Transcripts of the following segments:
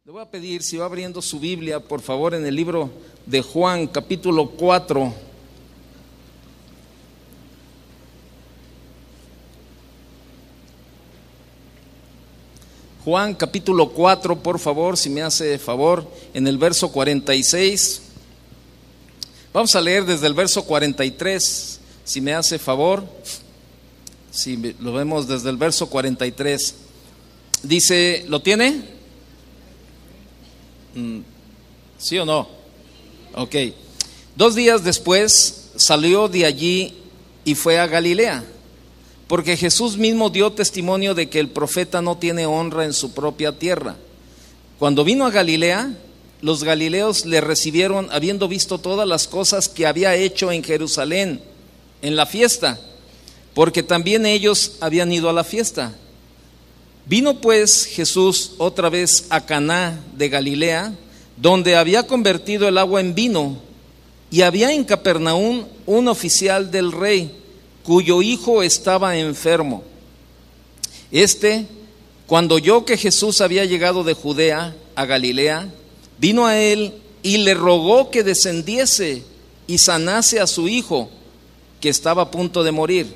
Le voy a pedir si va abriendo su Biblia, por favor, en el libro de Juan, capítulo 4. Juan, capítulo 4, por favor, si me hace favor, en el verso 46. Vamos a leer desde el verso 43, si me hace favor. Si lo vemos desde el verso 43. Dice, ¿lo tiene? ¿Sí o no? Ok. 2 días después salió de allí y fue a Galilea, porque Jesús mismo dio testimonio de que el profeta no tiene honra en su propia tierra. Cuando vino a Galilea, los galileos le recibieron habiendo visto todas las cosas que había hecho en Jerusalén, en la fiesta, porque también ellos habían ido a la fiesta. Vino pues Jesús otra vez a Caná de Galilea, donde había convertido el agua en vino, y había en Capernaum un oficial del rey, cuyo hijo estaba enfermo. Cuando oyó que Jesús había llegado de Judea a Galilea, vino a él y le rogó que descendiese y sanase a su hijo, que estaba a punto de morir.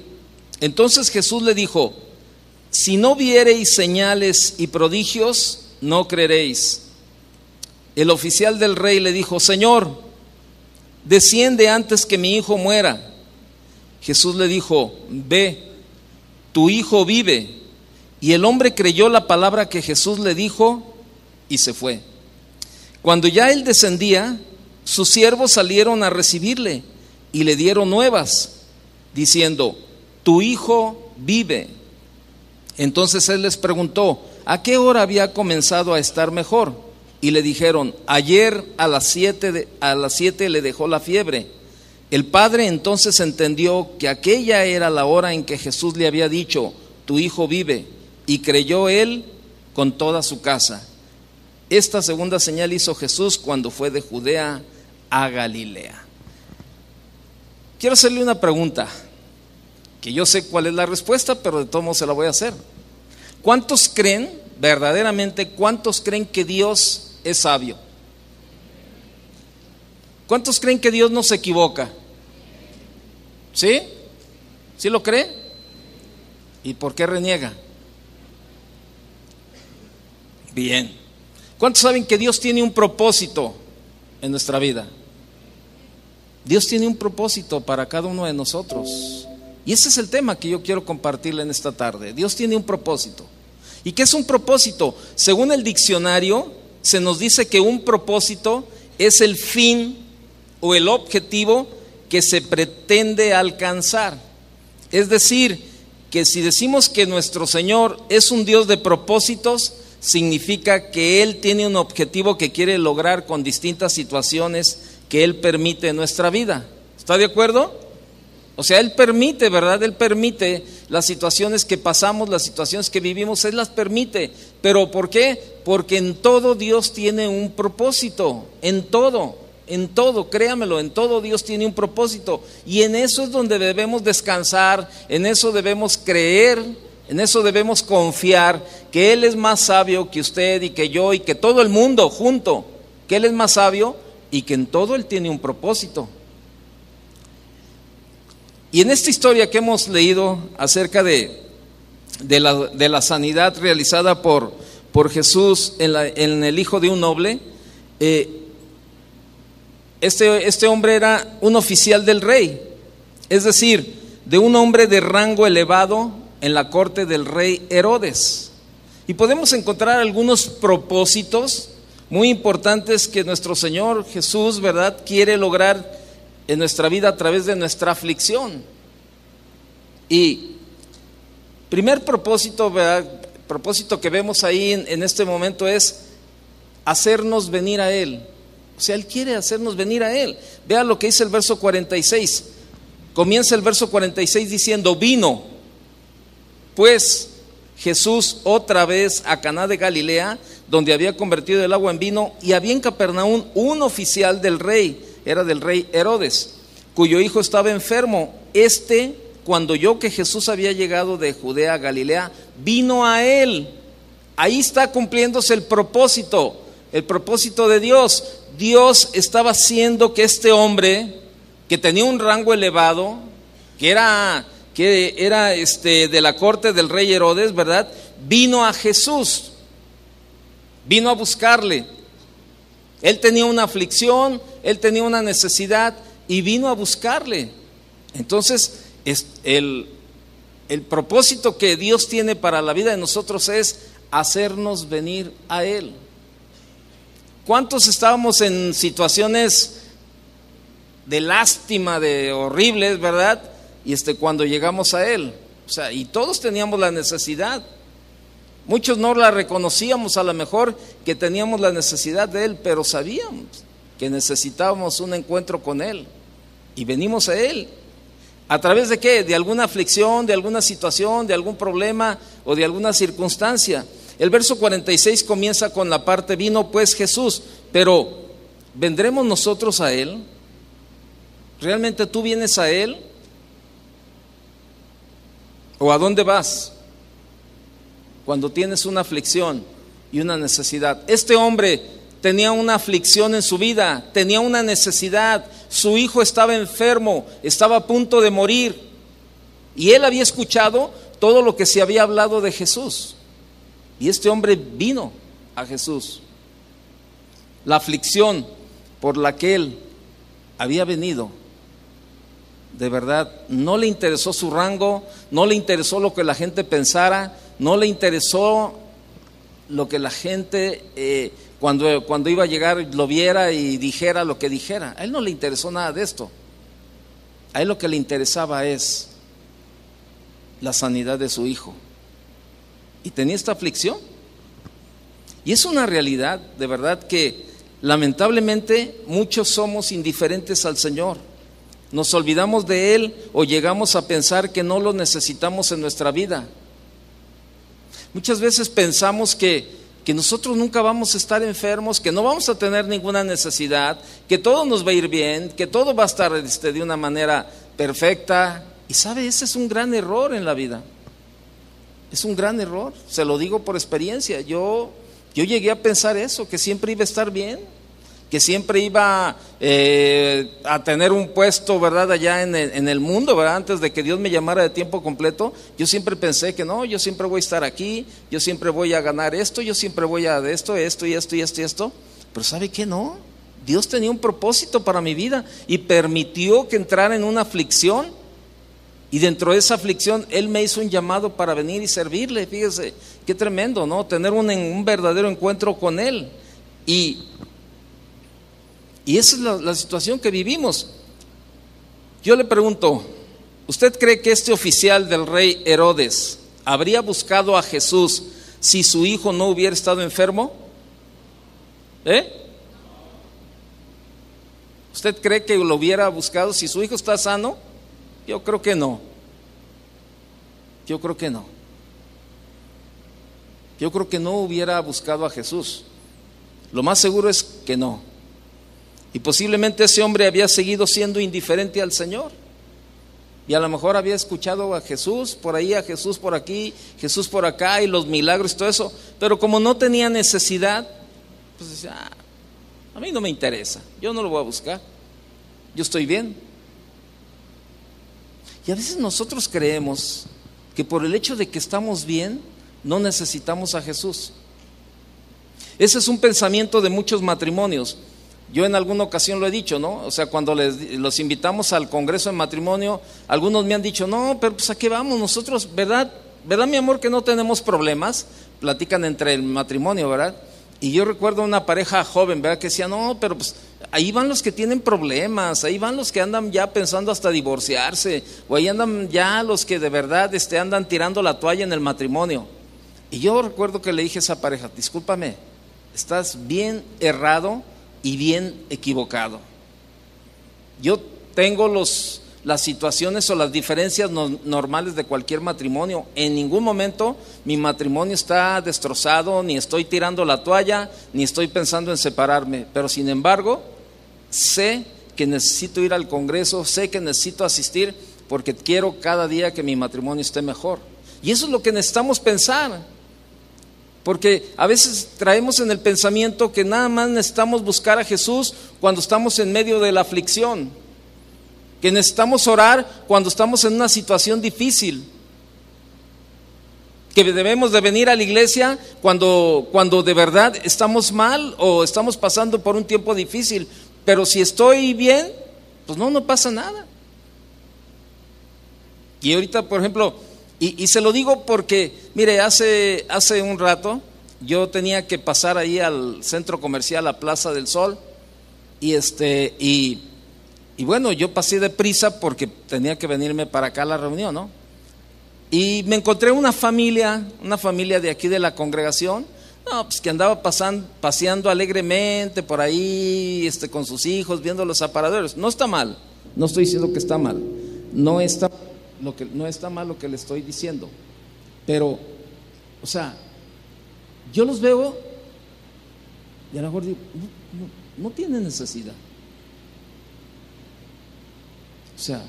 Entonces Jesús le dijo: si no viereis señales y prodigios, no creeréis. El oficial del rey le dijo: Señor, desciende antes que mi hijo muera. Jesús le dijo: ve, tu hijo vive. Y el hombre creyó la palabra que Jesús le dijo y se fue. Cuando ya él descendía, sus siervos salieron a recibirle y le dieron nuevas, diciendo: tu hijo vive. Entonces él les preguntó: ¿a qué hora había comenzado a estar mejor? Y le dijeron: ayer a las 7 le dejó la fiebre. El padre entonces entendió que aquella era la hora en que Jesús le había dicho: tu hijo vive, y creyó él con toda su casa. Esta segunda señal hizo Jesús cuando fue de Judea a Galilea. Quiero hacerle una pregunta, que yo sé cuál es la respuesta, pero de todos modos se la voy a hacer. ¿Cuántos creen, verdaderamente, cuántos creen que Dios es sabio? ¿Cuántos creen que Dios no se equivoca? ¿Sí? ¿Sí lo cree? ¿Y por qué reniega? Bien. ¿Cuántos saben que Dios tiene un propósito en nuestra vida? Dios tiene un propósito para cada uno de nosotros. Y ese es el tema que yo quiero compartirle en esta tarde. Dios tiene un propósito. ¿Y qué es un propósito? Según el diccionario, se nos dice que un propósito es el fin o el objetivo que se pretende alcanzar. Es decir, que si decimos que nuestro Señor es un Dios de propósitos, significa que Él tiene un objetivo que quiere lograr con distintas situaciones que Él permite en nuestra vida. ¿Está de acuerdo? O sea, Él permite, ¿verdad? Él permite las situaciones que pasamos, las situaciones que vivimos, Él las permite. ¿Pero por qué? Porque en todo Dios tiene un propósito, en todo, créamelo, en todo Dios tiene un propósito. Y en eso es donde debemos descansar, en eso debemos creer, en eso debemos confiar, que Él es más sabio que usted y que yo y que todo el mundo junto, que Él es más sabio y que en todo Él tiene un propósito. Y en esta historia que hemos leído acerca de la sanidad realizada por Jesús en el hijo de un noble, este hombre era un oficial del rey, es decir, de un hombre de rango elevado en la corte del rey Herodes. Y podemos encontrar algunos propósitos muy importantes que nuestro Señor Jesús, ¿verdad?, quiere lograr en nuestra vida a través de nuestra aflicción. Y primer propósito, ¿verdad?, propósito que vemos ahí en este momento es hacernos venir a Él. O sea, Él quiere hacernos venir a Él. Vea lo que dice el verso 46. Comienza el verso 46 diciendo: vino pues Jesús otra vez a Caná de Galilea, donde había convertido el agua en vino, y había en Capernaum un oficial del rey, era del rey Herodes, cuyo hijo estaba enfermo. Cuando oyó que Jesús había llegado de Judea a Galilea, vino a él. Ahí está cumpliéndose el propósito. el propósito de Dios. Dios estaba haciendo que este hombre, que tenía un rango elevado, que era de la corte del rey Herodes, ¿verdad? Vino a Jesús, vino a buscarle. Él tenía una aflicción, él tenía una necesidad y vino a buscarle. Entonces, el propósito que Dios tiene para la vida de nosotros es hacernos venir a Él. ¿Cuántos estábamos en situaciones de lástima, de horribles, verdad? Y cuando llegamos a Él, o sea, y todos teníamos la necesidad. Muchos no la reconocíamos, a lo mejor que teníamos la necesidad de Él, pero sabíamos que necesitábamos un encuentro con Él y venimos a Él. ¿A través de qué? De alguna aflicción, de alguna situación, de algún problema o de alguna circunstancia. El verso 46 comienza con la parte: vino pues Jesús, pero ¿vendremos nosotros a Él? ¿Realmente tú vienes a Él? ¿O a dónde vas cuando tienes una aflicción y una necesidad? Este hombre tenía una aflicción en su vida, tenía una necesidad. Su hijo estaba enfermo, estaba a punto de morir, y él había escuchado todo lo que se había hablado de Jesús, y este hombre vino a Jesús. La aflicción por la que él había venido, de verdad, no le interesó su rango, no le interesó lo que la gente pensara, no le interesó lo que la gente cuando iba a llegar lo viera y dijera lo que dijera. A él no le interesó nada de esto. A él lo que le interesaba es la sanidad de su hijo. Y tenía esta aflicción. Y es una realidad, de verdad, que lamentablemente muchos somos indiferentes al Señor. Nos olvidamos de Él o llegamos a pensar que no lo necesitamos en nuestra vida. Muchas veces pensamos que nosotros nunca vamos a estar enfermos, que no vamos a tener ninguna necesidad, que todo nos va a ir bien, que todo va a estar de una manera perfecta. Y sabe, ese es un gran error en la vida. Es un gran error, se lo digo por experiencia. Yo llegué a pensar eso, que siempre iba a estar bien, que siempre iba a tener un puesto, ¿verdad?, allá en el mundo, ¿verdad? Antes de que Dios me llamara de tiempo completo, yo siempre pensé que no, yo siempre voy a estar aquí, yo siempre voy a ganar esto, yo siempre voy a de esto, y esto. Pero ¿sabe qué? No, Dios tenía un propósito para mi vida y permitió que entrara en una aflicción, y dentro de esa aflicción Él me hizo un llamado para venir y servirle. Fíjese, qué tremendo, ¿no? Tener un verdadero encuentro con Él. Y esa es la situación que vivimos. Yo le pregunto, ¿usted cree que este oficial del rey Herodes habría buscado a Jesús si su hijo no hubiera estado enfermo? ¿Usted cree que lo hubiera buscado si su hijo está sano? Yo creo que no. Yo creo que no hubiera buscado a Jesús. Lo más seguro es que no. Y posiblemente ese hombre había seguido siendo indiferente al Señor. Y a lo mejor había escuchado a Jesús por ahí, a Jesús por aquí, Jesús por acá, y los milagros y todo eso. Pero como no tenía necesidad, pues decía, a mí no me interesa, yo no lo voy a buscar, yo estoy bien. Y a veces nosotros creemos que por el hecho de que estamos bien, no necesitamos a Jesús. Ese es un pensamiento de muchos matrimonios. Yo en alguna ocasión lo he dicho, ¿no? O sea, cuando los invitamos al congreso de matrimonio, algunos me han dicho, no, pero pues ¿a qué vamos nosotros? ¿Verdad, mi amor, que no tenemos problemas? Platican entre el matrimonio, ¿verdad? Y yo recuerdo una pareja joven, ¿verdad?, que decía, no, pero pues ahí van los que tienen problemas, ahí van los que andan ya pensando hasta divorciarse, o ahí andan ya los que de verdad andan tirando la toalla en el matrimonio. Y yo recuerdo que le dije a esa pareja, discúlpame, estás bien errado y bien equivocado. Yo tengo las situaciones o las diferencias normales de cualquier matrimonio. En ningún momento mi matrimonio está destrozado, ni estoy tirando la toalla, ni estoy pensando en separarme. Pero sin embargo, sé que necesito ir al congreso, sé que necesito asistir porque quiero cada día que mi matrimonio esté mejor. Y eso es lo que necesitamos pensar. Porque a veces traemos en el pensamiento que nada más necesitamos buscar a Jesús cuando estamos en medio de la aflicción, que necesitamos orar cuando estamos en una situación difícil, que debemos de venir a la iglesia cuando de verdad estamos mal o estamos pasando por un tiempo difícil. Pero si estoy bien, pues no pasa nada. Y ahorita, por ejemplo, y se lo digo porque, mire, hace un rato yo tenía que pasar ahí al centro comercial, a Plaza del Sol, y bueno, yo pasé deprisa porque tenía que venirme para acá a la reunión, ¿no? Y me encontré una familia de aquí de la congregación, pues que andaba paseando alegremente por ahí, con sus hijos, viendo los aparadores. No está mal, no estoy diciendo que está mal, no está mal lo que le estoy diciendo, pero, o sea, yo los veo y a lo mejor digo, no tienen necesidad. O sea,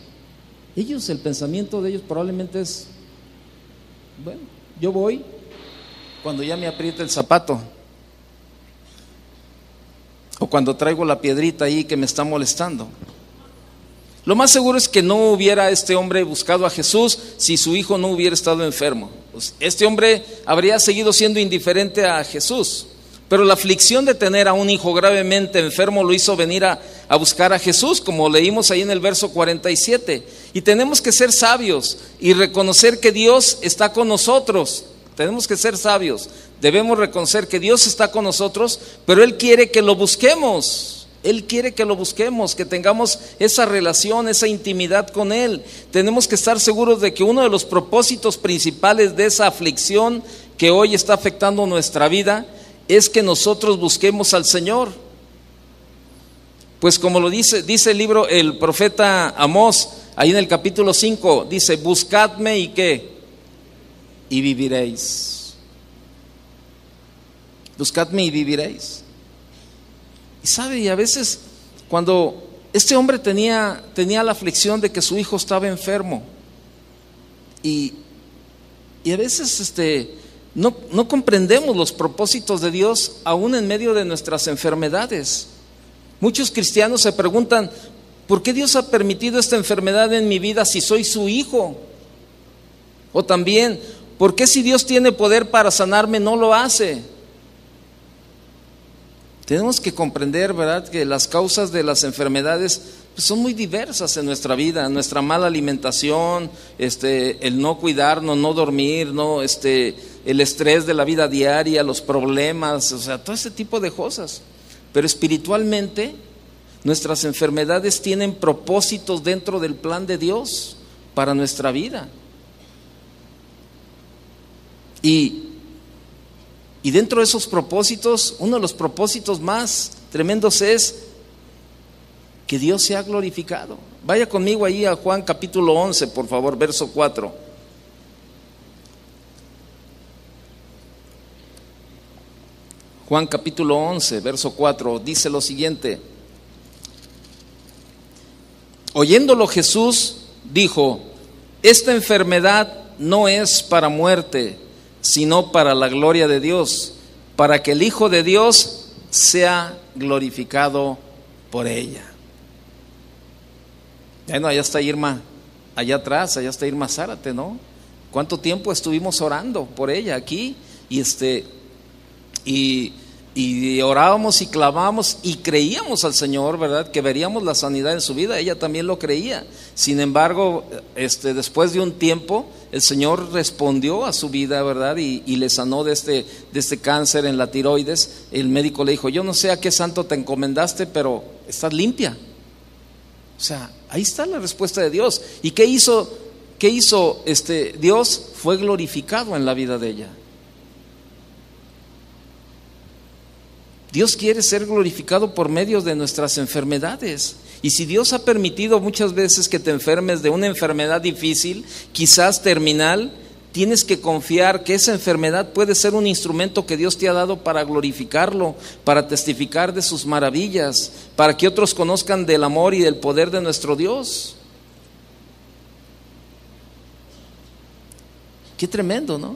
el pensamiento de ellos probablemente es, bueno, yo voy cuando ya me aprieta el zapato, o cuando traigo la piedrita ahí que me está molestando. Lo más seguro es que no hubiera este hombre buscado a Jesús si su hijo no hubiera estado enfermo. Pues este hombre habría seguido siendo indiferente a Jesús, pero la aflicción de tener a un hijo gravemente enfermo lo hizo venir a buscar a Jesús, como leímos ahí en el verso 47. Y tenemos que ser sabios y reconocer que Dios está con nosotros. Tenemos que ser sabios, debemos reconocer que Dios está con nosotros, pero Él quiere que lo busquemos. Él quiere que lo busquemos, que tengamos esa relación, esa intimidad con Él. Tenemos que estar seguros de que uno de los propósitos principales de esa aflicción que hoy está afectando nuestra vida es que nosotros busquemos al Señor. Pues como lo dice el libro, el profeta Amós, ahí en el capítulo 5, dice, buscadme y ¿qué? Y viviréis. Buscadme y viviréis. Y sabe, y a veces cuando este hombre tenía la aflicción de que su hijo estaba enfermo, y a veces no comprendemos los propósitos de Dios aún en medio de nuestras enfermedades. Muchos cristianos se preguntan, ¿por qué Dios ha permitido esta enfermedad en mi vida si soy su hijo? O también, ¿por qué si Dios tiene poder para sanarme no lo hace? Tenemos que comprender, ¿verdad?, que las causas de las enfermedades pues son muy diversas en nuestra vida. Nuestra mala alimentación, el no cuidarnos, no dormir, el estrés de la vida diaria, los problemas, o sea, todo ese tipo de cosas. Pero espiritualmente, nuestras enfermedades tienen propósitos dentro del plan de Dios para nuestra vida. Y dentro de esos propósitos, uno de los propósitos más tremendos es que Dios sea glorificado. Vaya conmigo ahí a Juan capítulo 11, por favor, verso 4. Juan capítulo 11, verso 4, dice lo siguiente. Oyéndolo Jesús dijo, esta enfermedad no es para muerte, sino para la gloria de Dios, para que el Hijo de Dios sea glorificado por ella. Bueno, allá está Irma, allá atrás, allá está Irma Zárate, ¿no? ¿Cuánto tiempo estuvimos orando por ella aquí? Y orábamos y clamábamos y creíamos al Señor, ¿verdad?, que veríamos la sanidad en su vida. Ella también lo creía. Sin embargo, después de un tiempo, el Señor respondió a su vida, ¿verdad?, y le sanó de este cáncer en la tiroides. El médico le dijo, yo no sé a qué santo te encomendaste, pero estás limpia. O sea, ahí está la respuesta de Dios. ¿Y qué hizo Dios? Fue glorificado en la vida de ella. Dios quiere ser glorificado por medio de nuestras enfermedades. Y si Dios ha permitido muchas veces que te enfermes de una enfermedad difícil, quizás terminal, tienes que confiar que esa enfermedad puede ser un instrumento que Dios te ha dado para glorificarlo, para testificar de sus maravillas, para que otros conozcan del amor y del poder de nuestro Dios. Qué tremendo, ¿no?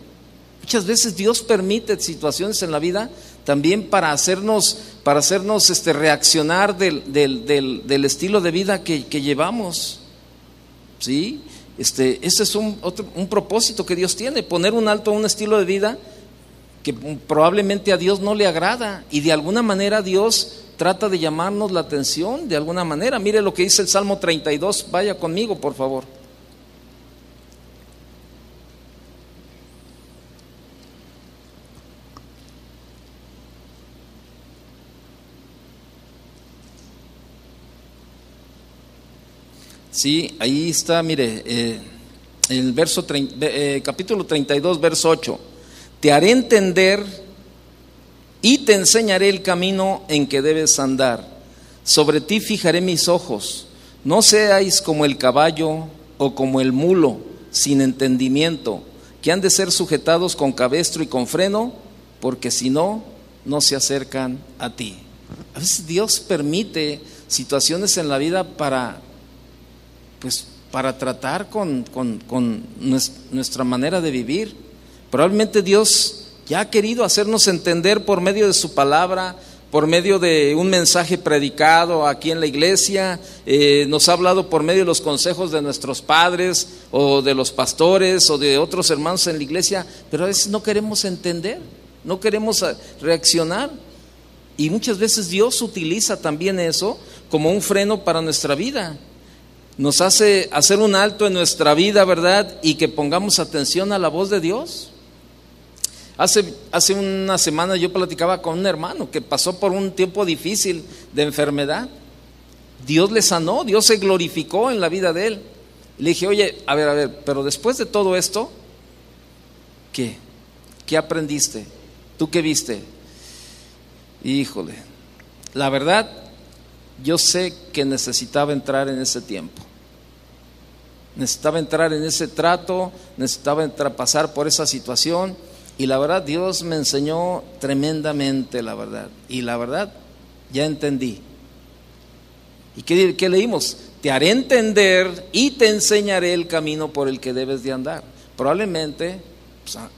Muchas veces Dios permite situaciones en la vida también para hacernos reaccionar del estilo de vida que llevamos. ¿Sí? Ese es un propósito que Dios tiene, poner un alto a un estilo de vida que probablemente a Dios no le agrada, y de alguna manera Dios trata de llamarnos la atención, de alguna manera. Mire lo que dice el Salmo 32, vaya conmigo por favor. Sí, ahí está, mire, el capítulo 32, verso 8. Te haré entender y te enseñaré el camino en que debes andar. Sobre ti fijaré mis ojos. No seáis como el caballo o como el mulo, sin entendimiento, que han de ser sujetados con cabestro y con freno, porque si no, no se acercan a ti. A veces Dios permite situaciones en la vida para tratar con nuestra manera de vivir. Probablemente Dios ya ha querido hacernos entender por medio de su palabra, por medio de un mensaje predicado aquí en la iglesia, nos ha hablado por medio de los consejos de nuestros padres o de los pastores o de otros hermanos en la iglesia, pero a veces no queremos entender, no queremos reaccionar, y muchas veces Dios utiliza también eso como un freno para nuestra vida. Nos hace hacer un alto en nuestra vida, ¿verdad? Y que pongamos atención a la voz de Dios. Hace una semana yo platicaba con un hermano que pasó por un tiempo difícil de enfermedad. Dios le sanó, Dios se glorificó en la vida de él. Le dije, oye, a ver, pero después de todo esto, ¿qué? ¿Qué aprendiste? ¿Tú qué viste? Híjole, la verdad, yo sé que necesitaba entrar en ese tiempo. Necesitaba entrar en ese trato, necesitaba pasar por esa situación. Y la verdad, Dios me enseñó tremendamente, la verdad. Y la verdad, ya entendí. ¿Y qué leímos? Te haré entender y te enseñaré el camino por el que debes de andar. Probablemente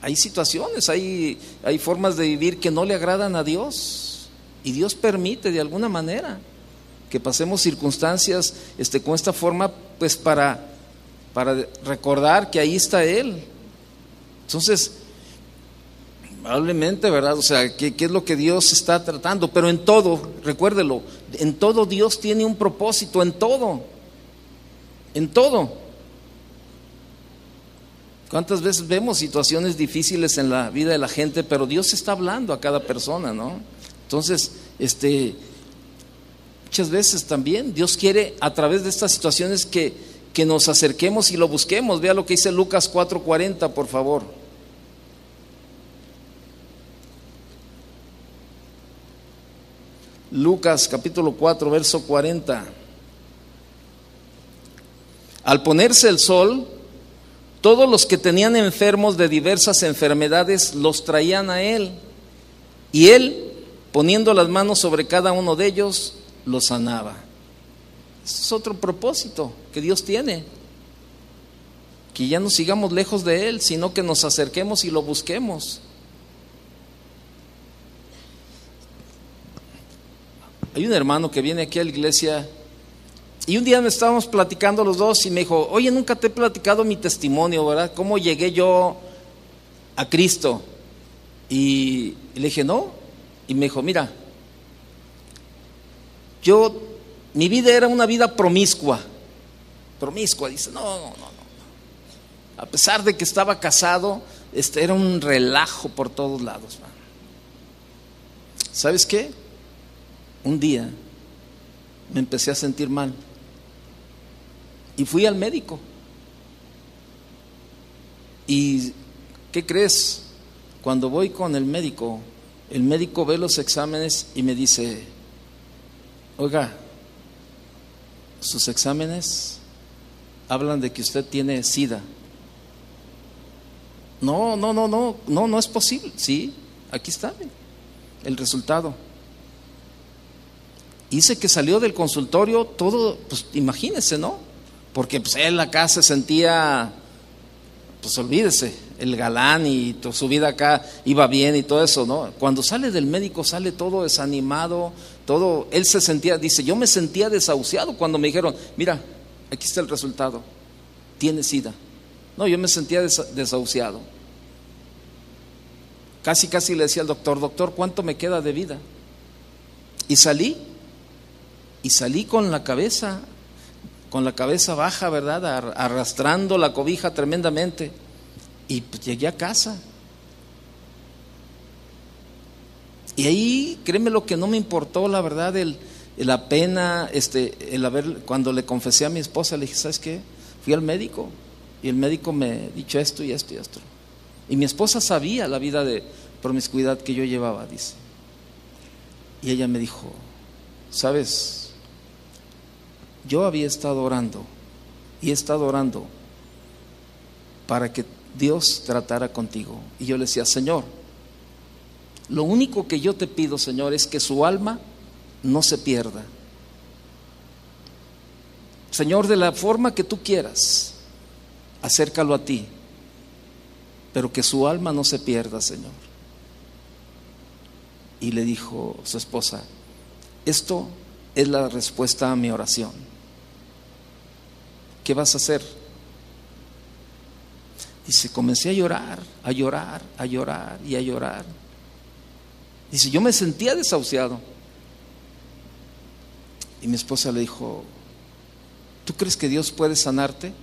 hay situaciones, hay formas de vivir que no le agradan a Dios. Y Dios permite de alguna manera que pasemos circunstancias con esta forma, pues para recordar que ahí está Él. Entonces, probablemente, ¿verdad? O sea, ¿qué es lo que Dios está tratando? Pero en todo, recuérdelo, en todo Dios tiene un propósito, en todo. ¿Cuántas veces vemos situaciones difíciles en la vida de la gente, pero Dios está hablando a cada persona, ¿no? Entonces, muchas veces también Dios quiere a través de estas situaciones que nos acerquemos y lo busquemos. Vea lo que dice Lucas 4:40, por favor. Lucas capítulo 4, verso 40. Al ponerse el sol, todos los que tenían enfermos de diversas enfermedades los traían a él, y él, poniendo las manos sobre cada uno de ellos, los sanaba. Ese es otro propósito que Dios tiene, que ya no sigamos lejos de Él, sino que nos acerquemos y lo busquemos. Hay un hermano que viene aquí a la iglesia y un día me estábamos platicando los dos y me dijo, oye, nunca te he platicado mi testimonio, ¿verdad? ¿Cómo llegué yo a Cristo? Y le dije, no. Y me dijo, mira, mi vida era una vida promiscua, dice, no. A pesar de que estaba casado, era un relajo por todos lados, man. ¿Sabes qué? Un día me empecé a sentir mal y fui al médico. ¿Y qué crees? Cuando voy con el médico ve los exámenes y me dice, oiga, sus exámenes hablan de que usted tiene SIDA. No es posible. Sí, aquí está el resultado. Dice que salió del consultorio todo, pues imagínese, ¿no? Porque pues él acá se sentía, pues olvídese, el galán y su vida acá iba bien y todo eso, ¿no? Cuando sale del médico sale todo desanimado, todo, él se sentía, dice, yo me sentía desahuciado cuando me dijeron, mira, aquí está el resultado, tienes SIDA. No, yo me sentía desahuciado. Casi le decía al doctor, ¿cuánto me queda de vida? Y salí con la cabeza baja, ¿verdad? Arrastrando la cobija tremendamente. Y pues llegué a casa. Y ahí, créeme lo que no me importó, la verdad, la pena, cuando le confesé a mi esposa, le dije, ¿sabes qué? Fui al médico y el médico me dicho esto y esto y esto. Y mi esposa sabía la vida de promiscuidad que yo llevaba, dice. Y ella me dijo, ¿sabes? Yo había estado orando y he estado orando para que Dios tratara contigo. Y yo le decía, Señor, lo único que yo te pido, Señor, es que su alma no se pierda. Señor, de la forma que tú quieras, acércalo a ti, pero que su alma no se pierda, Señor. Y le dijo su esposa, esto es la respuesta a mi oración. ¿Qué vas a hacer? Dice, comencé a llorar. Dice, yo me sentía desahuciado. Y mi esposa le dijo, ¿tú crees que Dios puede sanarte?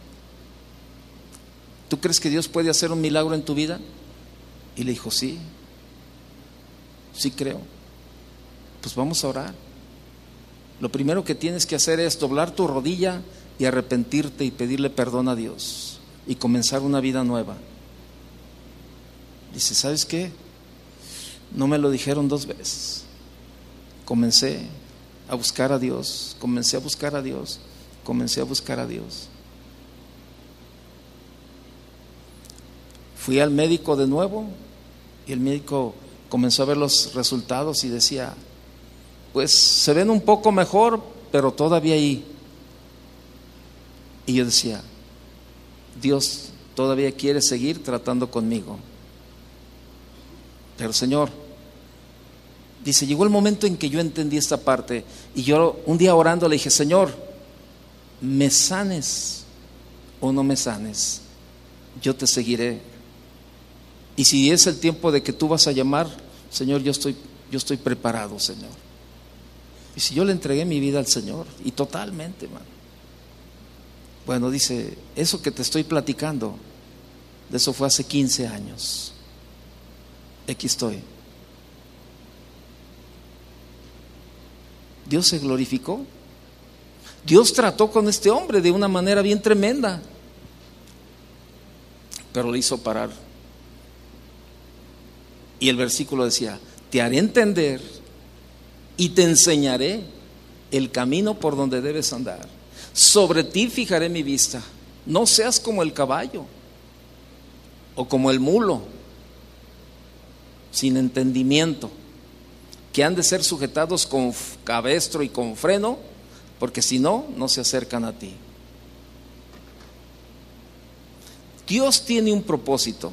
¿Tú crees que Dios puede hacer un milagro en tu vida? Y le dijo, sí creo. Pues vamos a orar. Lo primero que tienes que hacer es doblar tu rodilla y arrepentirte y pedirle perdón a Dios y comenzar una vida nueva. Dice, ¿sabes qué? No me lo dijeron 2 veces. Comencé a buscar a Dios. Fui al médico de nuevo y el médico comenzó a ver los resultados y decía, pues se ven un poco mejor, pero todavía ahí. Y yo decía, Dios todavía quiere seguir tratando conmigo. Pero Señor, dice, llegó el momento en que yo entendí esta parte y yo un día orando le dije, Señor, me sanes o no me sanes, yo te seguiré. Y si es el tiempo de que tú vas a llamar, Señor, yo estoy preparado, Señor. Y si yo le entregué mi vida al Señor, y totalmente, man. Bueno, dice, eso que te estoy platicando, de eso fue hace 15 años. Aquí estoy. Dios se glorificó. Dios trató con este hombre de una manera bien tremenda, pero le hizo parar. Y el versículo decía, te haré entender y te enseñaré el camino por donde debes andar. Sobre ti fijaré mi vista. No seas como el caballo o como el mulo, sin entendimiento, que han de ser sujetados con cabestro y con freno, porque si no, no se acercan a ti. Dios tiene un propósito.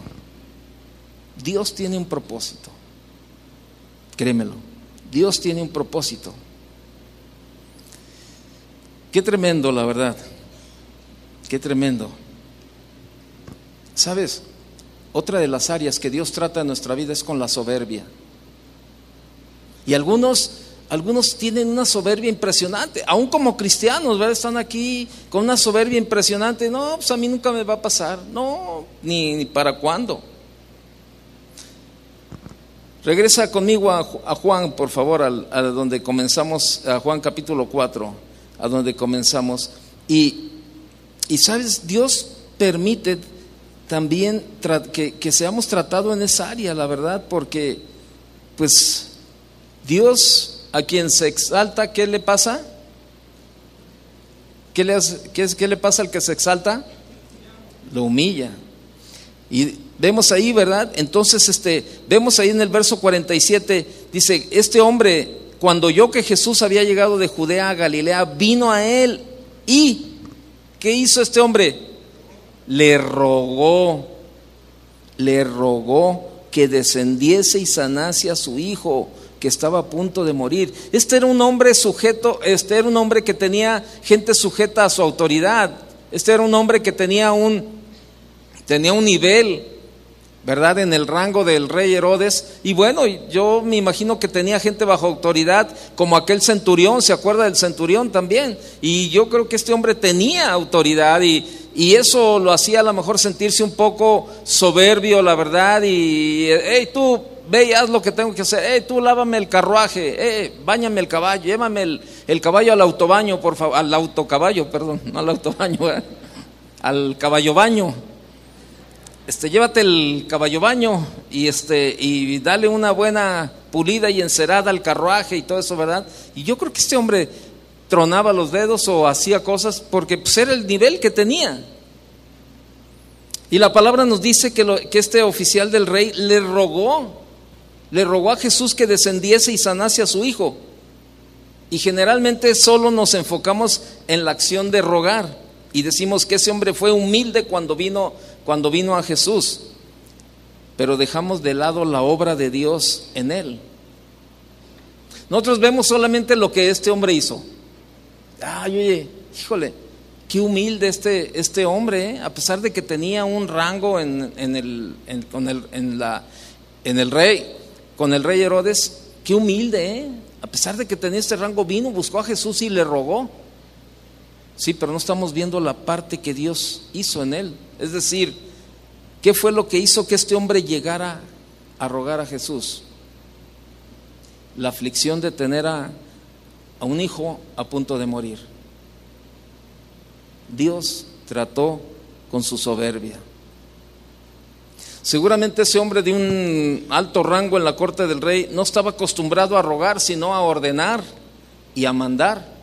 Dios tiene un propósito. Créemelo. Dios tiene un propósito. Qué tremendo, la verdad. Qué tremendo. ¿Sabes? Otra de las áreas que Dios trata en nuestra vida es con la soberbia. Y algunos tienen una soberbia impresionante, aún como cristianos, ¿verdad? Están aquí con una soberbia impresionante. No, pues a mí nunca me va a pasar. No, ni para cuándo. Regresa conmigo a Juan, por favor, a donde comenzamos, a Juan capítulo 4, a donde comenzamos. Y sabes, Dios permite también que seamos tratados en esa área, la verdad, porque pues Dios a quien se exalta, ¿qué le pasa? ¿Qué le pasa al que se exalta? Lo humilla. Y vemos ahí, ¿verdad? Entonces vemos ahí en el verso 47, dice, este hombre, cuando oyó que Jesús había llegado de Judea a Galilea, vino a él. ¿Y qué hizo este hombre? Le rogó le rogó que descendiese y sanase a su hijo, que estaba a punto de morir. Este era un hombre sujeto, era un hombre que tenía gente sujeta a su autoridad. Este era un hombre que tenía un nivel, ¿verdad?, en el rango del rey Herodes. Y bueno, yo me imagino que tenía gente bajo autoridad, como aquel centurión. ¿Se acuerda del centurión también? Y yo creo que este hombre tenía autoridad, y eso lo hacía a lo mejor sentirse un poco soberbio, la verdad. Y hey, tú ve y haz lo que tengo que hacer. Hey, tú lávame el carruaje, báñame el caballo, llévame el caballo al autobaño, por favor, al autocaballo, perdón, no al autobaño, al caballo baño. Llévate el caballo baño y dale una buena pulida y encerada al carruaje y todo eso, ¿verdad? Y yo creo que este hombre tronaba los dedos o hacía cosas porque pues era el nivel que tenía. Y la palabra nos dice que este oficial del rey le rogó a Jesús que descendiese y sanase a su hijo. Y generalmente solo nos enfocamos en la acción de rogar y decimos que ese hombre fue humilde cuando vino a Jesús, pero dejamos de lado la obra de Dios en él. Nosotros vemos solamente lo que este hombre hizo. Ay, oye, híjole, qué humilde este hombre, a pesar de que tenía un rango con el rey Herodes, qué humilde, a pesar de que tenía este rango, vino, buscó a Jesús y le rogó. Sí, pero no estamos viendo la parte que Dios hizo en él. Es decir, ¿qué fue lo que hizo que este hombre llegara a rogar a Jesús? La aflicción de tener a un hijo a punto de morir. Dios trató con su soberbia. Seguramente ese hombre de un alto rango en la corte del rey no estaba acostumbrado a rogar, sino a ordenar y a mandar.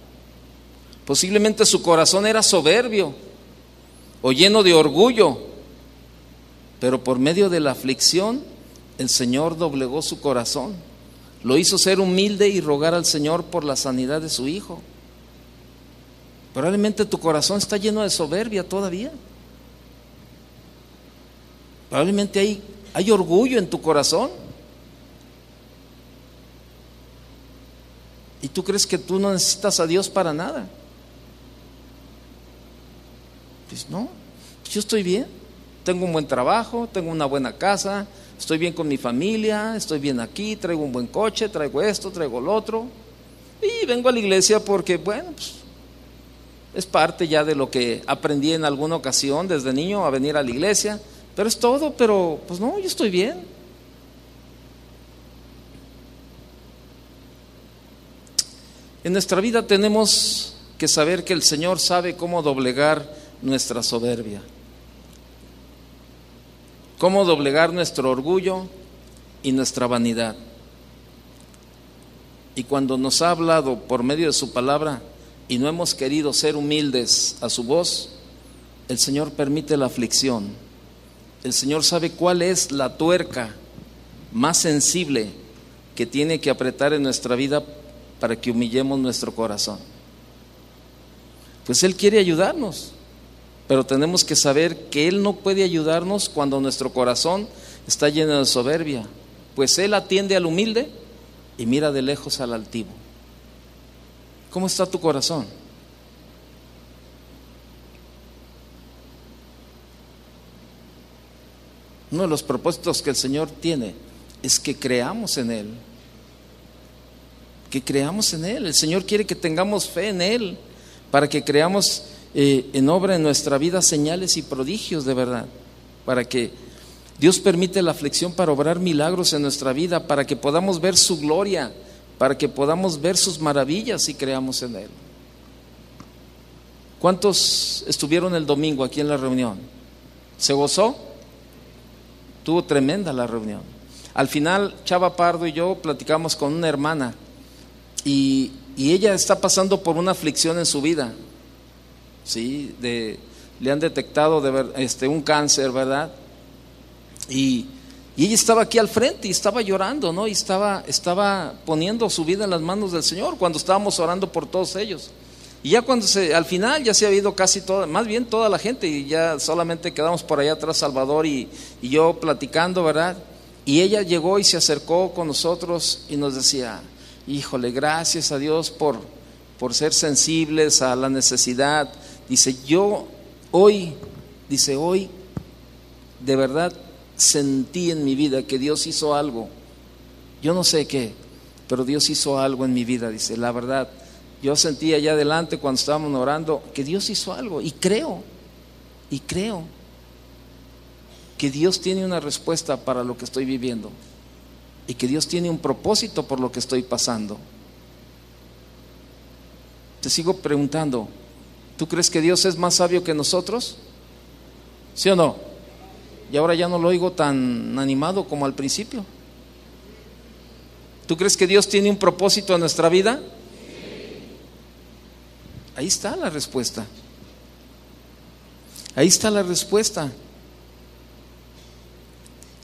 Posiblemente su corazón era soberbio o lleno de orgullo, pero por medio de la aflicción el Señor doblegó su corazón, lo hizo ser humilde y rogar al Señor por la sanidad de su hijo. Probablemente tu corazón está lleno de soberbia todavía. Probablemente hay orgullo en tu corazón. Y tú crees que tú no necesitas a Dios para nada. Pues no, yo estoy bien, tengo un buen trabajo, tengo una buena casa, estoy bien con mi familia, estoy bien aquí, traigo un buen coche, traigo esto, traigo lo otro. Y vengo a la iglesia porque, bueno, pues es parte ya de lo que aprendí en alguna ocasión desde niño a venir a la iglesia, pero es todo. Pero pues no, yo estoy bien. En nuestra vida tenemos que saber que el Señor sabe cómo doblegar nuestra soberbia, cómo doblegar nuestro orgullo y nuestra vanidad. Y cuando nos ha hablado por medio de su palabra y no hemos querido ser humildes a su voz, el Señor permite la aflicción. El Señor sabe cuál es la tuerca más sensible que tiene que apretar en nuestra vida para que humillemos nuestro corazón. Pues Él quiere ayudarnos, pero tenemos que saber que Él no puede ayudarnos cuando nuestro corazón está lleno de soberbia, pues Él atiende al humilde y mira de lejos al altivo. ¿Cómo está tu corazón? Uno de los propósitos que el Señor tiene es que creamos en Él, que creamos en Él. El Señor quiere que tengamos fe en Él, para que creamos en obra en nuestra vida señales y prodigios de verdad, para que Dios permite la aflicción para obrar milagros en nuestra vida, para que podamos ver su gloria, para que podamos ver sus maravillas y creamos en Él. ¿Cuántos estuvieron el domingo aquí en la reunión? ¿Se gozó? Estuvo tremenda la reunión. Al final Chava Pardo y yo platicamos con una hermana y ella está pasando por una aflicción en su vida. Sí, le han detectado un cáncer, ¿verdad? Y ella estaba aquí al frente y estaba llorando, ¿no? Y estaba poniendo su vida en las manos del Señor cuando estábamos orando por todos ellos. Y ya al final ya se había ido casi toda, más bien toda la gente, y ya solamente quedamos por allá atrás Salvador y yo platicando, ¿verdad? Y ella llegó y se acercó con nosotros y nos decía: híjole, gracias a Dios por ser sensibles a la necesidad. Dice, hoy de verdad sentí en mi vida que Dios hizo algo. Yo no sé qué, pero Dios hizo algo en mi vida. Dice, la verdad, yo sentí allá adelante cuando estábamos orando que Dios hizo algo, y creo que Dios tiene una respuesta para lo que estoy viviendo, y que Dios tiene un propósito por lo que estoy pasando. Te sigo preguntando, ¿tú crees que Dios es más sabio que nosotros? ¿Sí o no? Y ahora ya no lo oigo tan animado como al principio. ¿Tú crees que Dios tiene un propósito en nuestra vida? Ahí está la respuesta. Ahí está la respuesta.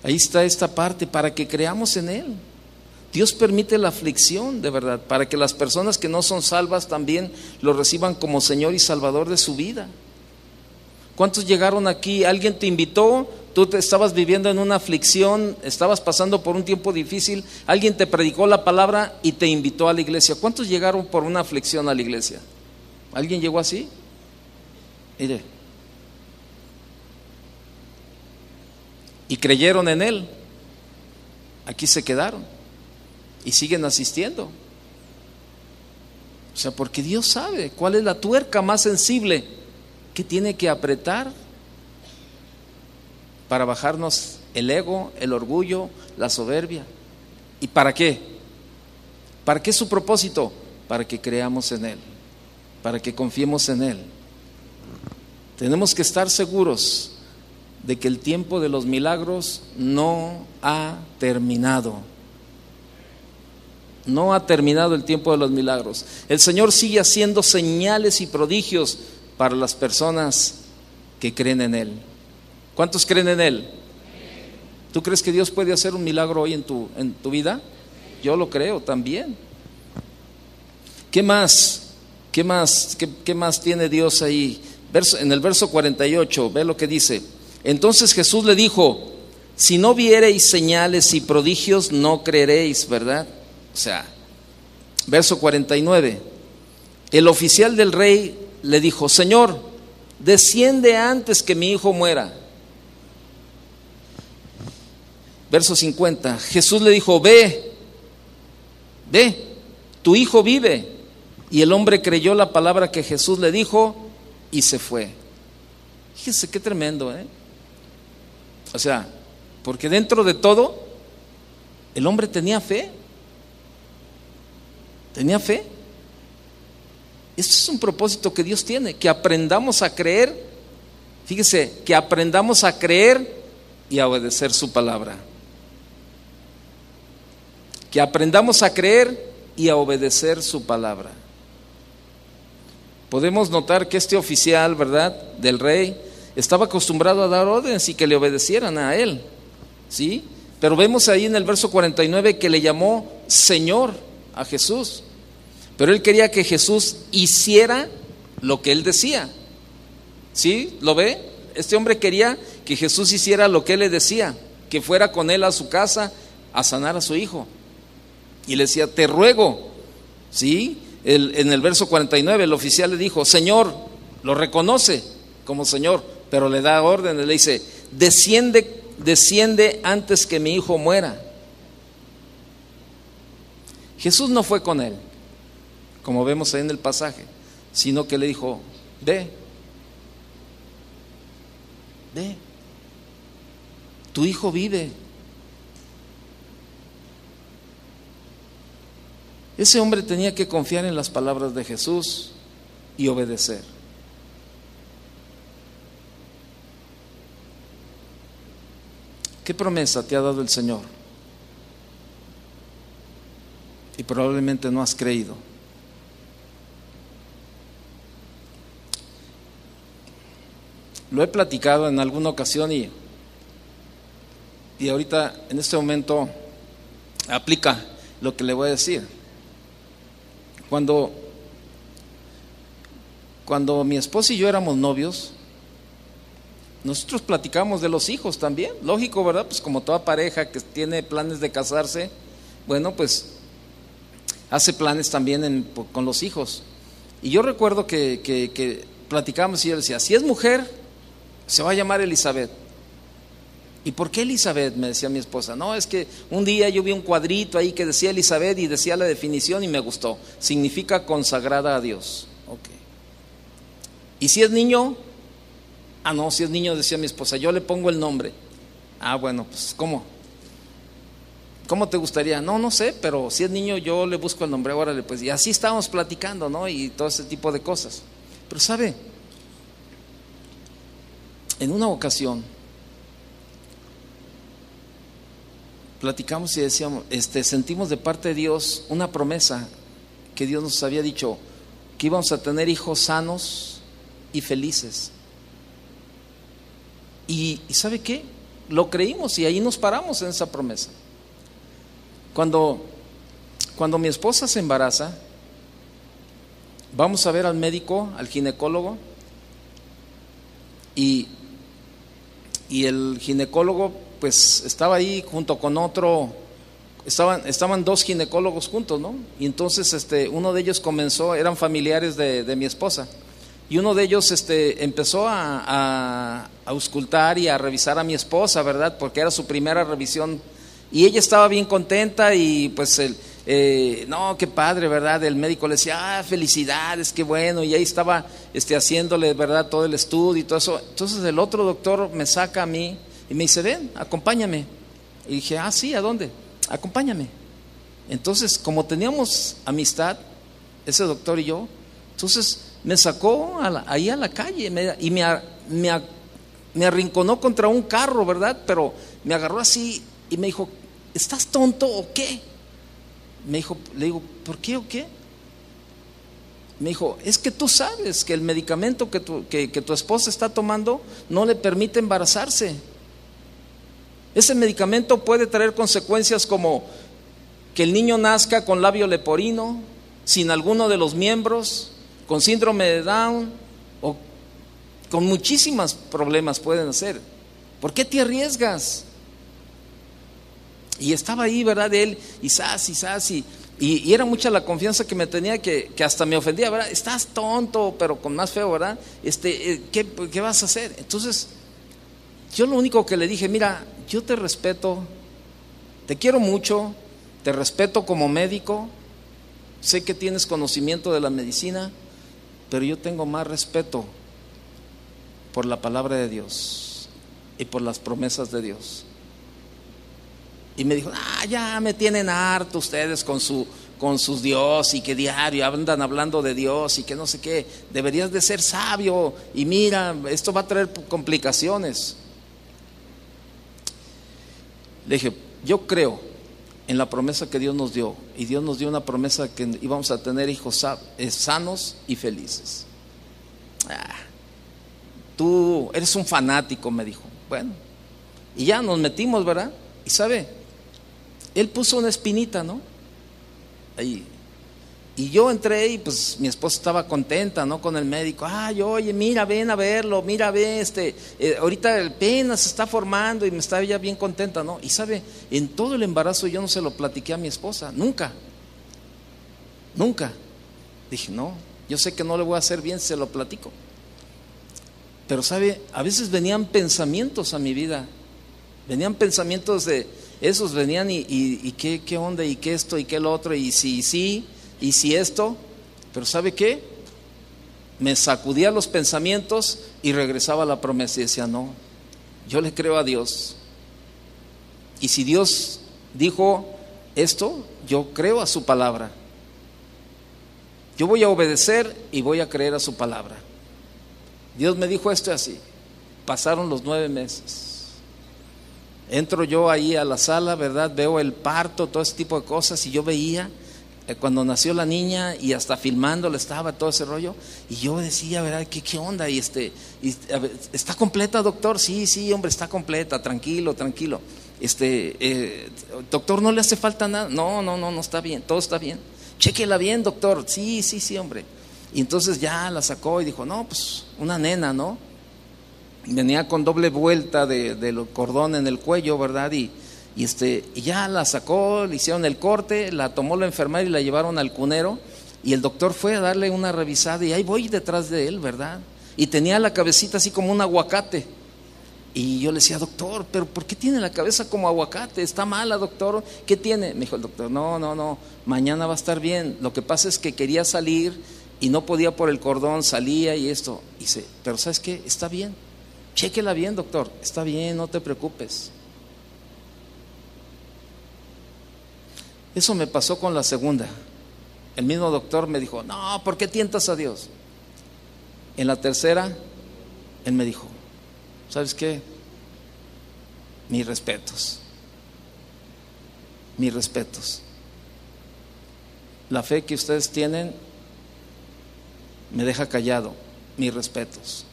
Ahí está esta parte, para que creamos en Él. Dios permite la aflicción, de verdad, para que las personas que no son salvas también lo reciban como Señor y Salvador de su vida. ¿Cuántos llegaron aquí? ¿Alguien te invitó? Tú te estabas viviendo en una aflicción, estabas pasando por un tiempo difícil, alguien te predicó la palabra y te invitó a la iglesia. ¿Cuántos llegaron por una aflicción a la iglesia? ¿Alguien llegó así? Mire. Y creyeron en Él. Aquí se quedaron y siguen asistiendo. O sea, porque Dios sabe cuál es la tuerca más sensible que tiene que apretar para bajarnos el ego, el orgullo, la soberbia. ¿Y para qué? ¿Para qué es su propósito? Para que creamos en Él, para que confiemos en Él. Tenemos que estar seguros de que el tiempo de los milagros no ha terminado. No ha terminado el tiempo de los milagros. El Señor sigue haciendo señales y prodigios para las personas que creen en Él. ¿Cuántos creen en Él? ¿Tú crees que Dios puede hacer un milagro hoy en tu vida? Yo lo creo también. ¿Qué más? ¿Qué más tiene Dios ahí? En el verso 48, ve lo que dice. Entonces Jesús le dijo: si no viereis señales y prodigios, no creeréis, ¿verdad? O sea, verso 49. El oficial del rey le dijo: Señor, desciende antes que mi hijo muera. Verso 50. Jesús le dijo: ve, tu hijo vive. Y el hombre creyó la palabra que Jesús le dijo y se fue. Fíjense qué tremendo, ¿eh? O sea, porque dentro de todo, el hombre tenía fe. Tenía fe. Este es un propósito que Dios tiene, que aprendamos a creer. Fíjese, que aprendamos a creer y a obedecer su palabra. Que aprendamos a creer y a obedecer su palabra. Podemos notar que este oficial, ¿verdad?, del rey, estaba acostumbrado a dar órdenes y que le obedecieran a él, ¿sí? Pero vemos ahí en el verso 49 que le llamó Señor a Jesús. Pero él quería que Jesús hiciera lo que él decía. ¿Sí? ¿Lo ve? Este hombre quería que Jesús hiciera lo que él le decía, que fuera con él a su casa a sanar a su hijo. Y le decía: te ruego, ¿sí? En el verso 49 el oficial le dijo: Señor, lo reconoce como Señor, pero le da órdenes, le dice: desciende antes que mi hijo muera. Jesús no fue con él, como vemos ahí en el pasaje, sino que le dijo: ve, tu hijo vive. Ese hombre tenía que confiar en las palabras de Jesús y obedecer. ¿Qué promesa te ha dado el Señor? Y probablemente no has creído. Lo he platicado en alguna ocasión y ahorita en este momento aplica lo que le voy a decir. Cuando Cuando mi esposa y yo éramos novios, nosotros platicamos de los hijos también, lógico, ¿verdad? Pues como toda pareja que tiene planes de casarse, bueno, pues hace planes también con los hijos. Y yo recuerdo que platicamos y yo decía, si es mujer, se va a llamar Elizabeth. ¿Y por qué Elizabeth?, me decía mi esposa. No, es que un día yo vi un cuadrito ahí que decía Elizabeth y decía la definición y me gustó. Significa consagrada a Dios. Okay. ¿Y si es niño? Ah, no, si es niño, decía mi esposa, yo le pongo el nombre. Ah, bueno, pues ¿cómo? ¿Cómo te gustaría? No, no sé, pero si es niño yo le busco el nombre, órale, pues. Y así estábamos platicando, ¿no? Y todo ese tipo de cosas. Pero ¿sabe? En una ocasión platicamos y decíamos, sentimos de parte de Dios una promesa que Dios nos había dicho, que íbamos a tener hijos sanos y felices. Y ¿sabe qué? Lo creímos y ahí nos paramos en esa promesa. Cuando mi esposa se embaraza, vamos a ver al médico, al ginecólogo, y el ginecólogo pues estaba ahí junto con otro, estaban dos ginecólogos juntos, ¿no? Y entonces uno de ellos comenzó, eran familiares de mi esposa, y uno de ellos empezó a auscultar y a revisar a mi esposa, ¿verdad? Porque era su primera revisión, y ella estaba bien contenta y pues no, qué padre, ¿verdad? El médico le decía, felicidades, qué bueno, y ahí estaba haciéndole, ¿verdad?, todo el estudio y todo eso. Entonces el otro doctor me saca a mí y me dice, ven, acompáñame. Y dije, sí, ¿a dónde? Acompáñame. Entonces, como teníamos amistad, ese doctor y yo, entonces me sacó ahí a la calle y me arrinconó contra un carro, ¿verdad? Pero me agarró así y me dijo, ¿estás tonto o qué? Me dijo, le digo, ¿por qué o qué? Me dijo, es que tú sabes que el medicamento que tu esposa está tomando no le permite embarazarse. Ese medicamento puede traer consecuencias como que el niño nazca con labio leporino, sin alguno de los miembros, con síndrome de Down o con muchísimos problemas pueden hacer. ¿Por qué te arriesgas? Y estaba ahí, ¿verdad? Él, y era mucha la confianza que me tenía que hasta me ofendía, ¿verdad? Estás tonto, pero con más feo, ¿verdad? ¿Qué vas a hacer? Entonces, yo lo único que le dije, mira, yo te respeto, te quiero mucho, te respeto como médico, sé que tienes conocimiento de la medicina, pero yo tengo más respeto por la palabra de Dios y por las promesas de Dios. Y me dijo, ya me tienen harto ustedes con sus Dios y que diario andan hablando de Dios y que no sé qué, deberías de ser sabio y mira, esto va a traer complicaciones. Le dije, yo creo en la promesa que Dios nos dio, y Dios nos dio una promesa que íbamos a tener hijos sanos y felices. Tú eres un fanático, me dijo. Bueno, y ya nos metimos, ¿verdad? Y sabe, él puso una espinita, ¿no? Ahí. Y yo entré y pues mi esposa estaba contenta, ¿no? Con el médico. Oye, mira, ven a verlo, mira, ve, ahorita apenas se está formando y me estaba ya bien contenta, ¿no? Y sabe, en todo el embarazo yo no se lo platiqué a mi esposa, nunca. Dije, no, yo sé que no le voy a hacer bien si se lo platico. Pero sabe, a veces venían pensamientos a mi vida, venían pensamientos de esos, venían y qué onda, y qué esto, y qué lo otro, y sí, y si esto, pero ¿sabe qué? Me sacudía los pensamientos y regresaba a la promesa y decía, no, yo le creo a Dios. Y si Dios dijo esto, yo creo a su palabra. Yo voy a obedecer y voy a creer a su palabra. Dios me dijo esto así. Pasaron los 9 meses. Entro yo ahí a la sala, ¿verdad? Veo el parto, todo ese tipo de cosas, y yo veía cuando nació la niña y hasta filmándola estaba todo ese rollo, y yo decía, ¿verdad? ¿Qué onda? Y ¿está completa, doctor? Sí, hombre, está completa, tranquilo. Doctor, ¿no le hace falta nada? No, está bien, todo está bien. Chéquela bien, doctor. Sí, hombre. Y entonces ya la sacó y dijo, no, pues una nena, ¿no? Venía con doble vuelta del cordón en el cuello, ¿verdad? Y ya la sacó, le hicieron el corte, la tomó la enfermera y la llevaron al cunero. Y el doctor fue a darle una revisada y ahí voy detrás de él, ¿verdad? Y tenía la cabecita así como un aguacate. Y yo le decía, doctor, ¿pero por qué tiene la cabeza como aguacate? ¿Está mala, doctor? ¿Qué tiene? Me dijo el doctor, no, mañana va a estar bien. Lo que pasa es que quería salir y no podía por el cordón, salía y esto. Y dice, pero ¿sabes qué? Está bien. Chéquela bien, doctor. Está bien, no te preocupes. Eso me pasó con la segunda. El mismo doctor me dijo, no, ¿por qué tientas a Dios? En la tercera, él me dijo, ¿sabes qué? Mis respetos. Mis respetos. La fe que ustedes tienen me deja callado. Mis respetos.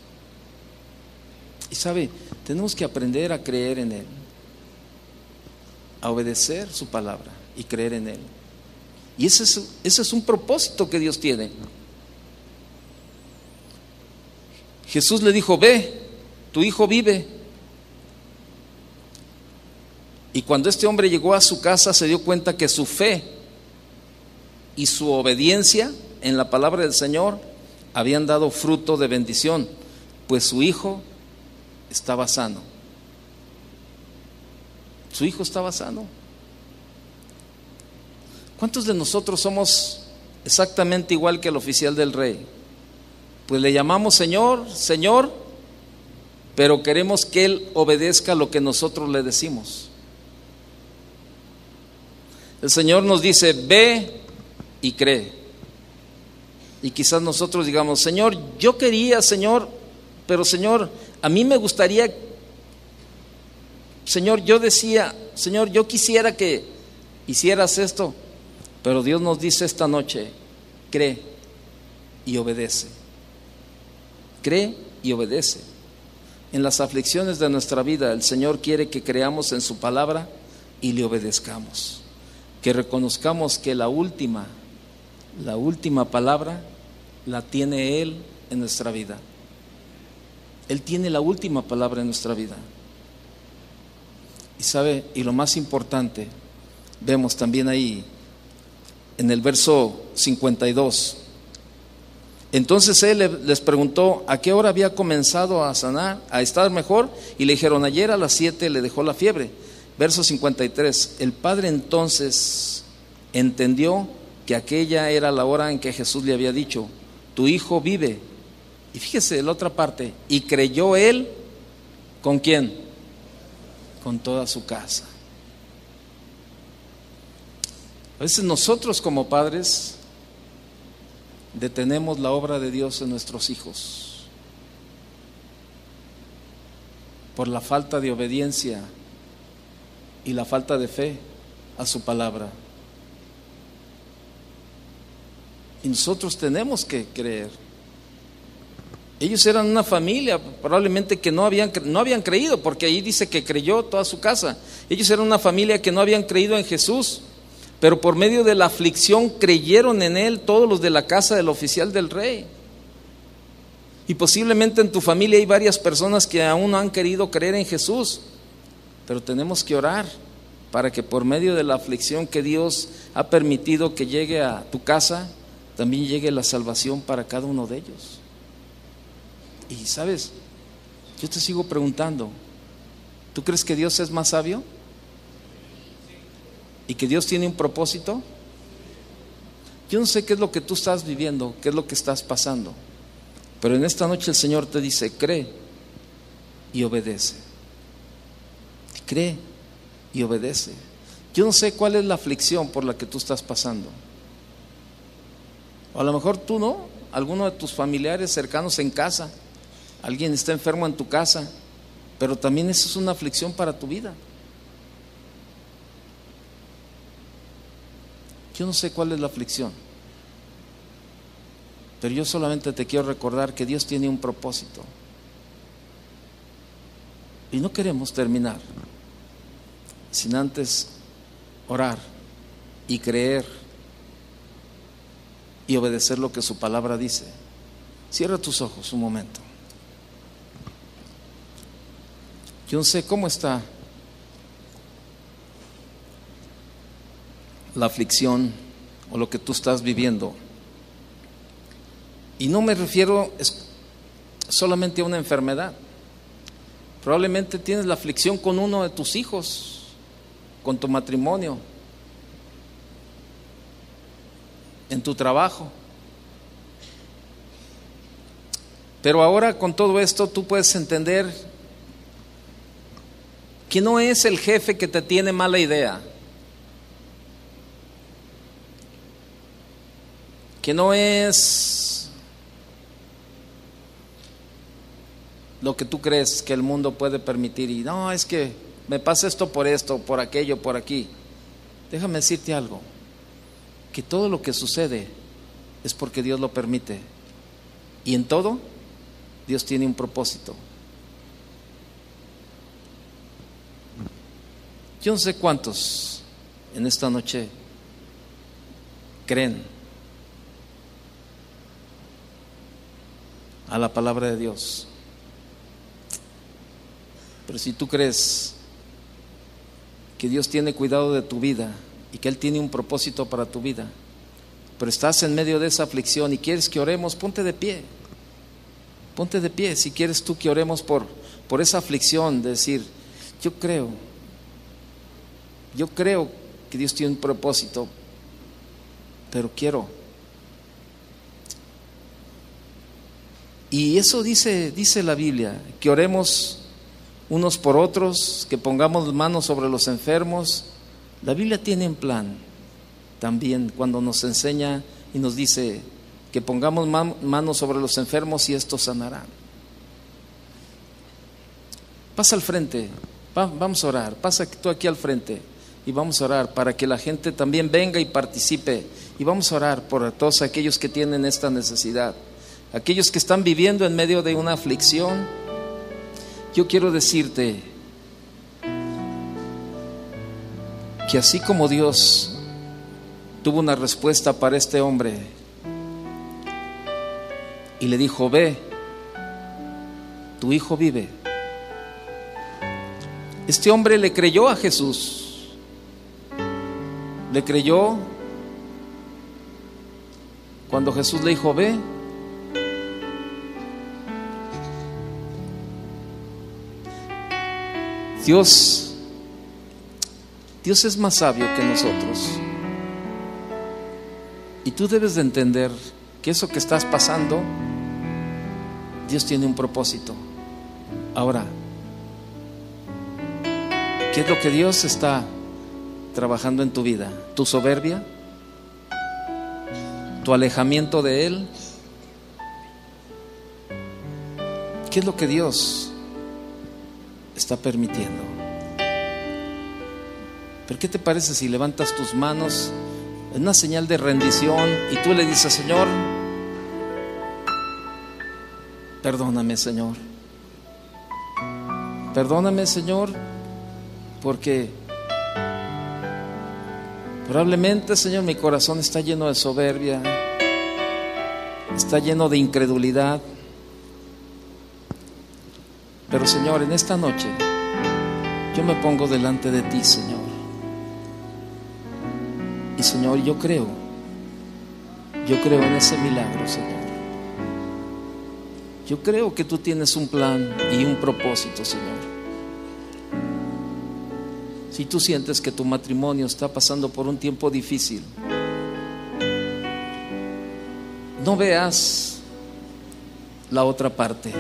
Y sabe, tenemos que aprender a creer en Él, a obedecer su palabra y creer en Él. Y ese es un propósito que Dios tiene. Jesús le dijo, ve, tu hijo vive. Y cuando este hombre llegó a su casa se dio cuenta que su fe y su obediencia en la palabra del Señor habían dado fruto de bendición, pues su hijo estaba sano. Su hijo estaba sano. ¿Cuántos de nosotros somos exactamente igual que el oficial del rey? Pues le llamamos Señor, Señor, pero queremos que Él obedezca lo que nosotros le decimos. El Señor nos dice, ve y cree. Y quizás nosotros digamos, Señor, yo quería, Señor, pero Señor, a mí me gustaría, Señor, yo decía, Señor, yo quisiera que hicieras esto. Pero Dios nos dice esta noche, cree y obedece. Cree y obedece. En las aflicciones de nuestra vida, el Señor quiere que creamos en su palabra y le obedezcamos. Que reconozcamos que la última palabra la tiene Él en nuestra vida. Él tiene la última palabra en nuestra vida. Y sabe, y lo más importante, vemos también ahí en el verso 52. Entonces él les preguntó a qué hora había comenzado a sanar, a estar mejor, y le dijeron, ayer a las 7 le dejó la fiebre. Verso 53, el padre entonces entendió que aquella era la hora en que Jesús le había dicho, tu hijo vive. Y fíjese la otra parte, y creyó él, ¿con quién? Con toda su casa. A veces nosotros como padres detenemos la obra de Dios en nuestros hijos por la falta de obediencia y la falta de fe a su palabra. Y nosotros tenemos que creer. Ellos eran una familia probablemente que no habían creído, porque ahí dice que creyó toda su casa. Ellos eran una familia que no habían creído en Jesús, pero por medio de la aflicción creyeron en Él todos los de la casa del oficial del rey. Y posiblemente en tu familia hay varias personas que aún no han querido creer en Jesús, pero tenemos que orar para que por medio de la aflicción que Dios ha permitido que llegue a tu casa, también llegue la salvación para cada uno de ellos. Y sabes, yo te sigo preguntando, ¿tú crees que Dios es más sabio? ¿Y que Dios tiene un propósito? Yo no sé qué es lo que tú estás viviendo, qué es lo que estás pasando, pero en esta noche el Señor te dice, cree y obedece. Cree y obedece. Yo no sé cuál es la aflicción por la que tú estás pasando. O a lo mejor tú no, alguno de tus familiares cercanos en casa, alguien está enfermo en tu casa, pero también eso es una aflicción para tu vida. Yo no sé cuál es la aflicción, pero yo solamente te quiero recordar que Dios tiene un propósito. Y no queremos terminar sin antes orar y creer y obedecer lo que su palabra dice. Cierra tus ojos un momento. Yo no sé cómo está la aflicción o lo que tú estás viviendo. Y no me refiero solamente a una enfermedad. Probablemente tienes la aflicción con uno de tus hijos, con tu matrimonio, en tu trabajo. Pero ahora con todo esto tú puedes entender que no es el jefe que te tiene mala idea, que no es lo que tú crees que el mundo puede permitir, y no, es que me pasa esto, por aquello, por aquí. Déjame decirte algo, que todo lo que sucede es porque Dios lo permite, y en todo Dios tiene un propósito. Yo no sé cuántos en esta noche creen a la palabra de Dios, pero si tú crees que Dios tiene cuidado de tu vida y que Él tiene un propósito para tu vida, pero estás en medio de esa aflicción y quieres que oremos, ponte de pie. Ponte de pie si quieres tú que oremos por esa aflicción, de decir, yo creo que Dios tiene un propósito, pero quiero. Y eso dice la Biblia, que oremos unos por otros, que pongamos manos sobre los enfermos. La Biblia tiene un plan también cuando nos enseña y nos dice que pongamos manos sobre los enfermos y estos sanarán. Pasa al frente, vamos a orar, pasa tú aquí al frente y vamos a orar para que la gente también venga y participe, y vamos a orar por todos aquellos que tienen esta necesidad, aquellos que están viviendo en medio de una aflicción. Yo quiero decirte que así como Dios tuvo una respuesta para este hombre y le dijo, ve, tu hijo vive. Este hombre le creyó a Jesús, le creyó cuando Jesús le dijo, ve. Dios es más sabio que nosotros, y tú debes de entender que eso que estás pasando, Dios tiene un propósito. Ahora, ¿qué es lo que Dios está trabajando en tu vida? ¿Tu soberbia? ¿Tu alejamiento de Él? ¿Qué es lo que Dios está permitiendo? ¿Pero qué te parece si levantas tus manos en una señal de rendición y tú le dices, Señor, perdóname, Señor, perdóname, Señor, porque probablemente, Señor, mi corazón está lleno de soberbia, está lleno de incredulidad, pero Señor, en esta noche yo me pongo delante de ti, Señor. Y Señor, yo creo en ese milagro, Señor. Yo creo que tú tienes un plan y un propósito, Señor. Si tú sientes que tu matrimonio está pasando por un tiempo difícil, no veas la otra parte.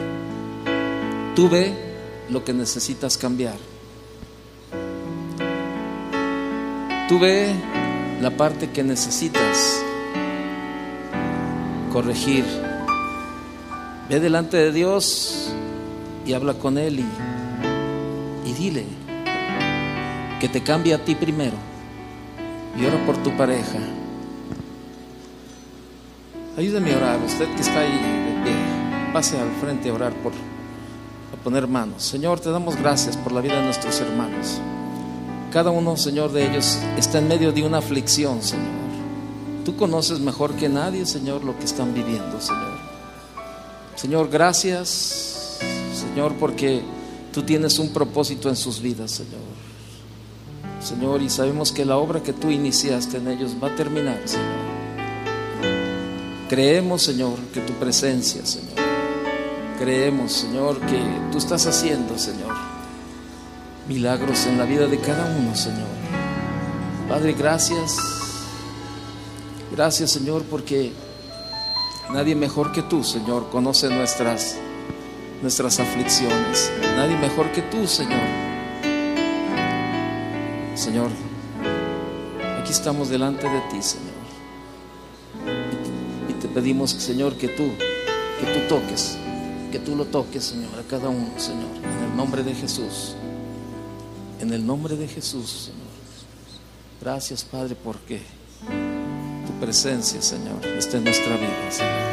Tú ve lo que necesitas cambiar. Tú ve la parte que necesitas corregir. Ve delante de Dios y habla con Él y dile que te cambie a ti primero, y ora por tu pareja. Ayúdame a orar, usted que está ahí de pie, pase al frente a orar, a poner manos. Señor, te damos gracias por la vida de nuestros hermanos. Cada uno, Señor, de ellos está en medio de una aflicción, Señor. tú conoces mejor que nadie, Señor, lo que están viviendo, Señor. Señor, gracias, Señor, porque tú tienes un propósito en sus vidas, Señor. Señor, y sabemos que la obra que tú iniciaste en ellos va a terminar, Señor. Creemos, Señor, que tu presencia, Señor. Creemos, Señor, que tú estás haciendo, Señor, milagros en la vida de cada uno, Señor. Padre, gracias. Gracias, Señor, porque nadie mejor que tú, Señor, conoce nuestras aflicciones. Nadie mejor que tú, Señor. Señor, aquí estamos delante de ti, Señor. Y te pedimos, Señor, que tú toques, que tú lo toques, Señor, a cada uno, Señor, en el nombre de Jesús. En el nombre de Jesús, Señor. Gracias, Padre, porque tu presencia, Señor, está en nuestra vida, Señor.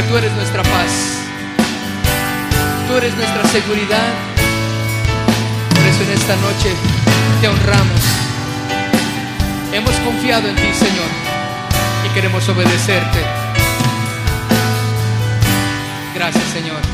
Tú eres nuestra paz, tú eres nuestra seguridad. Por eso en esta noche te honramos. Hemos confiado en ti, Señor, y queremos obedecerte. Gracias, Señor.